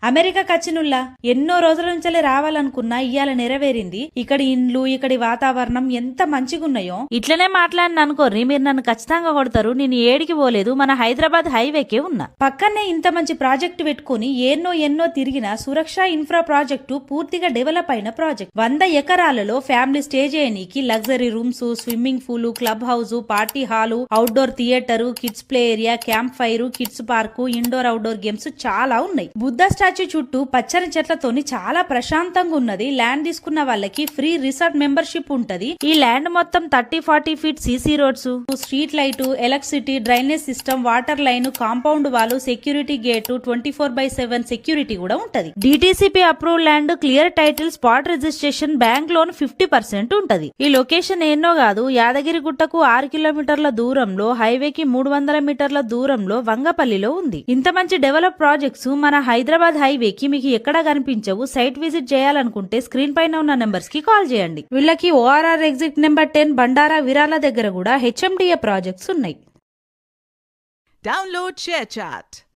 America కచ్చినుల్లా ఎన్నో రోజుల నుంచి రావాలనుకున్నా ఇయ్యాల నెరవేరింది. ఇక్కడి ఇండ్లు, ఇక్కడి వాతావరణం ఎంత మంచిగున్నాయో. ఇట్లనే మాట్లాడిన అనుకోర్రి, మీరు నన్ను ఖచ్చితంగా కొడతారు. నేను ఏడికి పోలేదు, మన హైదరాబాద్ హైవేకే ఉన్నా. పక్కనే ఇంత మంచి ప్రాజెక్టు పెట్టుకుని ఎన్నో తిరిగిన సురక్ష ఇన్ఫ్రా ప్రాజెక్టు పూర్తిగా డెవలప్ అయిన ప్రాజెక్ట్. 100 ఎకరాలలో ఫ్యామిలీ స్టే చేయనీకి luxury rooms, swimming pool, club house, party hall, outdoor theatre, kids play area, camp fire, kids park, indoor outdoor games చాలా ఉన్నాయి. బుద్ధ స్టాచ్యూ చుట్టూ పచ్చని చెట్లతోని చాలా ప్రశాంతంగా ఉన్నది. ల్యాండ్ తీసుకున్న వాళ్ళకి ఫ్రీ రిసార్ట్ మెంబర్షిప్ ఉంటది. ఈ ల్యాండ్ మొత్తం 30-40 feet CC roads, street light, electricity, drainage system, water line, compound wall, security gate, 24/7 security కూడా ఉంటది. DTCP approve land, clear title, spot registration, bank loan 50% ఉంటది. ఈ లొకేషన్ ఎన్నో కాదు, యాదగిరి గుట్టకు 6 కిలోమీటర్ల దూరంలో, హైవేకి 300 మీటర్ల దూరంలో వంగపల్లిలో ఉంది. ఇంత మంచి డెవలప్ ప్రాజెక్ట్స్ మన హైదరాబాద్ హైవేకి మీకు ఎక్కడా కనిపించవు. సైట్ విజిట్ చేయాలనుకుంటే స్క్రీన్ పైన ఉన్న నెంబర్స్ కి కాల్ చేయండి. వీళ్ళకి ఓఆర్ఆర్ ఎగ్జిట్ నెంబర్ 10 బండారా విరాల దగ్గర కూడా హెచ్ఎండిఏ ప్రాజెక్ట్స్ ఉన్నాయి. Download ShareChat.